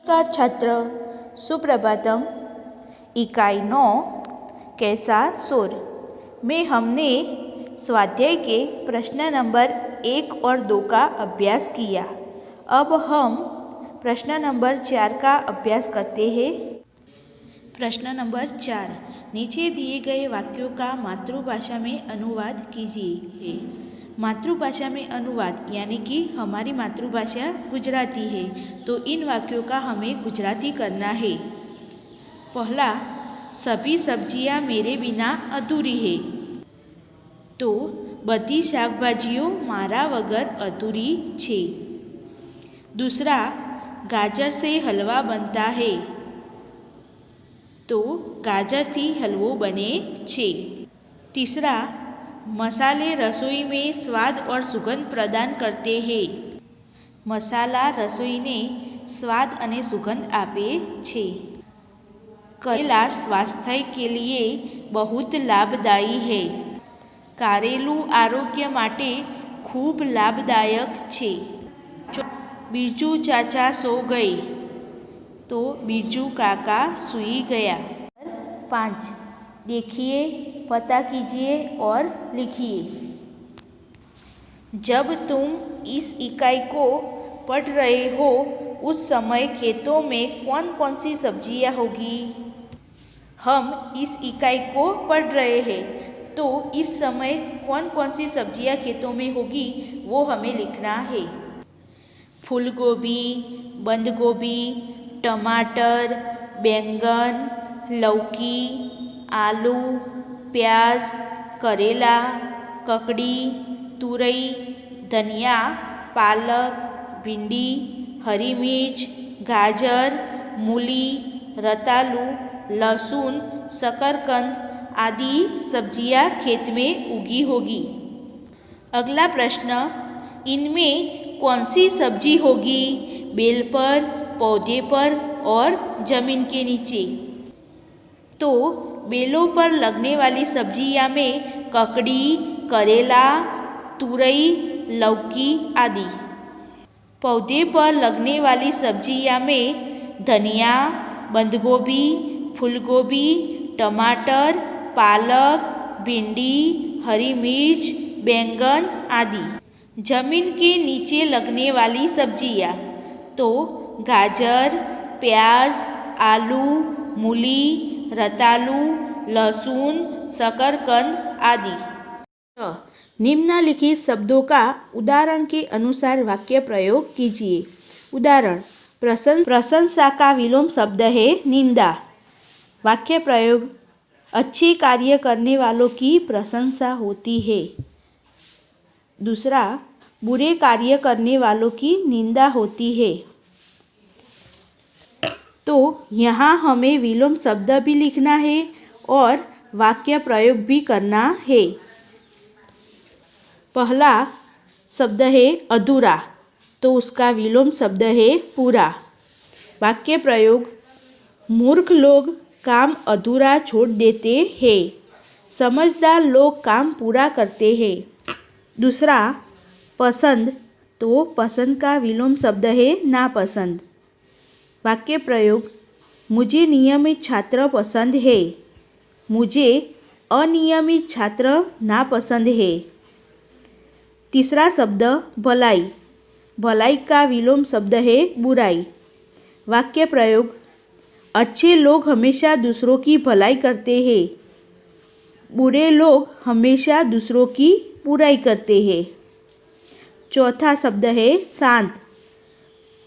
नमस्कार छात्र, सुप्रभातम। इकाई 9 कैसा शोर में हमने स्वाध्याय के प्रश्न नंबर 1 और 2 का अभ्यास किया। अब हम प्रश्न नंबर 4 का अभ्यास करते हैं। प्रश्न नंबर 4, नीचे दिए गए वाक्यों का मातृभाषा में अनुवाद कीजिए। मातृभाषा में अनुवाद यानी कि हमारी मातृभाषा गुजराती है, तो इन वाक्यों का हमें गुजराती करना है। पहला, सभी सब्जियां मेरे बिना अधूरी है, तो बधी शाकभाजीओ मारा वगर अधूरी छे। दूसरा, गाजर से हलवा बनता है, तो गाजर थी हलवो बने छे। तीसरा, मसाले रसोई में स्वाद और सुगंध प्रदान करते हैं। मसाला रसोई ने स्वाद अने सुगंध आपे छे। करेला स्वास्थ्य के लिए बहुत लाभदायी है। कारेलू आरोग्य माटे खूब लाभदायक छे। बिरजू चाचा सो गए, तो बिरजू काका सूई गया। 5, देखिए, पता कीजिए और लिखिए। जब तुम इस इकाई को पढ़ रहे हो उस समय खेतों में कौन कौन सी सब्जियां होगी। हम इस इकाई को पढ़ रहे हैं, तो इस समय कौन कौन सी सब्जियां खेतों में होगी वो हमें लिखना है। फूल गोभी, बंद गोभी, टमाटर, बैंगन, लौकी, आलू, प्याज, करेला, ककड़ी, तुरई, धनिया, पालक, भिंडी, हरी मिर्च, गाजर, मूली, रतालू, लहसुन, शकरकंद आदि सब्जियां खेत में उगी होगी। अगला प्रश्न, इनमें कौन सी सब्जी होगी बेल पर, पौधे पर और जमीन के नीचे। तो बेलों पर लगने वाली सब्जियां में ककड़ी, करेला, तुरई, लौकी आदि। पौधे पर लगने वाली सब्जियां में धनिया, बंद गोभी, फूल गोभी, टमाटर, पालक, भिंडी, हरी मिर्च, बैंगन आदि। जमीन के नीचे लगने वाली सब्जियां, तो गाजर, प्याज, आलू, मूली, रतालू, लहसुन, शकरकंद आदि। निम्नलिखित शब्दों का उदाहरण के अनुसार वाक्य प्रयोग कीजिए। उदाहरण, प्रशंसा का विलोम शब्द है निंदा। वाक्य प्रयोग, अच्छे कार्य करने वालों की प्रशंसा होती है। दूसरा, बुरे कार्य करने वालों की निंदा होती है। तो यहाँ हमें विलोम शब्द भी लिखना है और वाक्य प्रयोग भी करना है। पहला शब्द है अधूरा, तो उसका विलोम शब्द है पूरा। वाक्य प्रयोग, मूर्ख लोग काम अधूरा छोड़ देते हैं, समझदार लोग काम पूरा करते हैं। दूसरा, पसंद, तो पसंद का विलोम शब्द है नापसंद। वाक्य प्रयोग, मुझे नियमित छात्र पसंद है, मुझे अनियमित छात्र नापसंद है। तीसरा शब्द भलाई, भलाई का विलोम शब्द है बुराई। वाक्य प्रयोग, अच्छे लोग हमेशा दूसरों की भलाई करते हैं, बुरे लोग हमेशा दूसरों की बुराई करते हैं। चौथा शब्द है शांत,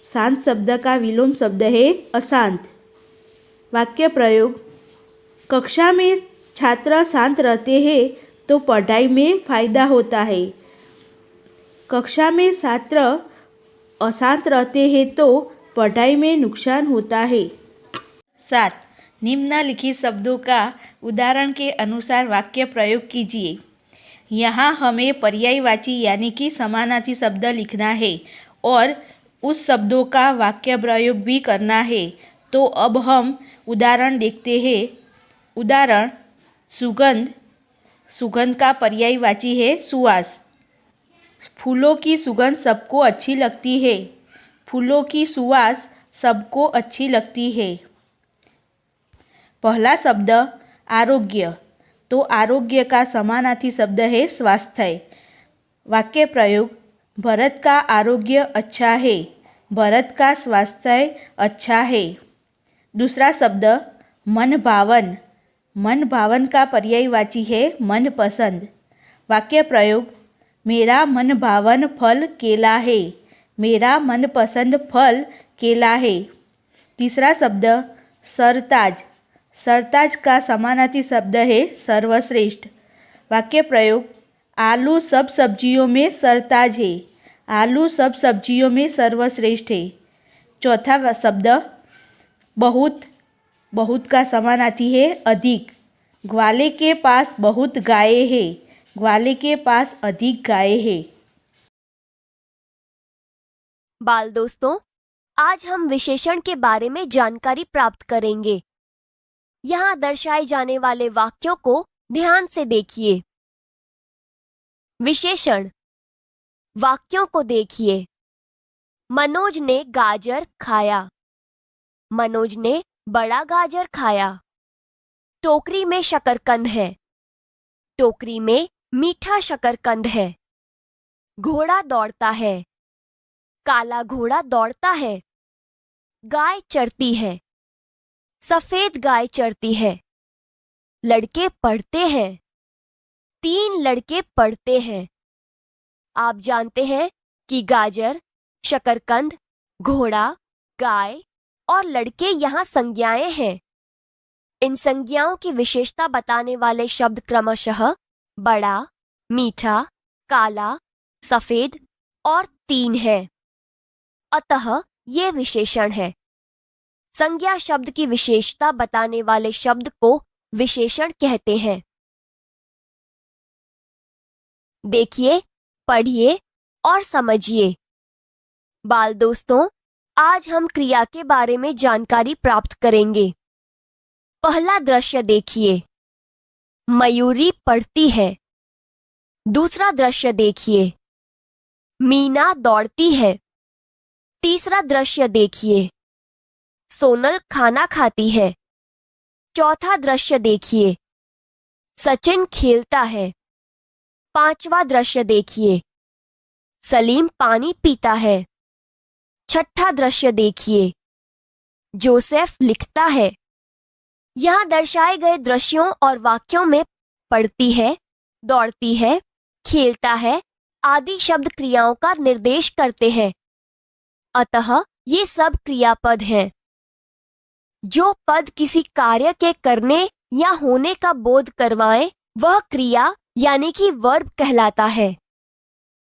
शांत शब्द का विलोम शब्द है अशांत। वाक्य प्रयोग, कक्षा में छात्र शांत रहते हैं तो पढ़ाई में फायदा होता है, कक्षा में छात्र अशांत रहते हैं तो पढ़ाई में नुकसान होता है। 7, निम्नलिखित शब्दों का उदाहरण के अनुसार वाक्य प्रयोग कीजिए। यहाँ हमें पर्यायवाची यानी कि समानार्थी शब्द लिखना है और उस शब्दों का वाक्य प्रयोग भी करना है। तो अब हम उदाहरण देखते हैं। उदाहरण, सुगंध, सुगंध का पर्यायवाची है सुवास। फूलों की सुगंध सबको अच्छी लगती है, फूलों की सुवास सबको अच्छी लगती है। पहला शब्द आरोग्य, तो आरोग्य का समानार्थी शब्द है स्वास्थ्य। वाक्य प्रयोग, भरत का आरोग्य अच्छा है, भरत का स्वास्थ्य अच्छा है। दूसरा शब्द मनभावन, मनभावन का पर्यायवाची है मनपसंद। वाक्य प्रयोग, मेरा मनभावन फल केला है, मेरा मनपसंद फल केला है। तीसरा शब्द सरताज, सरताज का समानार्थी शब्द है सर्वश्रेष्ठ। वाक्य प्रयोग, आलू सब सब्जियों में सरताज है, आलू सब सब्जियों में सर्वश्रेष्ठ है। चौथा शब्द बहुत, बहुत का समानार्थी है अधिक। ग्वाले के पास बहुत गायें हैं, ग्वाले के पास अधिक गायें हैं। बाल दोस्तों, आज हम विशेषण के बारे में जानकारी प्राप्त करेंगे। यहाँ दर्शाए जाने वाले वाक्यों को ध्यान से देखिए। विशेषण, वाक्यों को देखिए। मनोज ने गाजर खाया, मनोज ने बड़ा गाजर खाया। टोकरी में शकरकंद है, टोकरी में मीठा शकरकंद है। घोड़ा दौड़ता है, काला घोड़ा दौड़ता है। गाय चरती है, सफेद गाय चरती है। लड़के पढ़ते हैं, 3 लड़के पढ़ते हैं। आप जानते हैं कि गाजर, शकरकंद, घोड़ा, गाय और लड़के यहाँ संज्ञाएं हैं। इन संज्ञाओं की विशेषता बताने वाले शब्द क्रमशः बड़ा, मीठा, काला, सफेद और 3 है। अतः ये विशेषण है। संज्ञा शब्द की विशेषता बताने वाले शब्द को विशेषण कहते हैं। देखिए, पढ़िए और समझिए। बाल दोस्तों, आज हम क्रिया के बारे में जानकारी प्राप्त करेंगे। पहला दृश्य देखिए, मयूरी पढ़ती है। दूसरा दृश्य देखिए, मीना दौड़ती है। तीसरा दृश्य देखिए, सोनल खाना खाती है। चौथा दृश्य देखिए, सचिन खेलता है। पांचवा दृश्य देखिए, सलीम पानी पीता है। छठा दृश्य देखिए, जोसेफ लिखता है। यहाँ दर्शाए गए दृश्यों और वाक्यों में पढ़ती है, दौड़ती है, खेलता है आदि शब्द क्रियाओं का निर्देश करते हैं। अतः ये सब क्रियापद हैं। जो पद किसी कार्य के करने या होने का बोध करवाएं, वह क्रिया यानी कि वर्ब कहलाता है।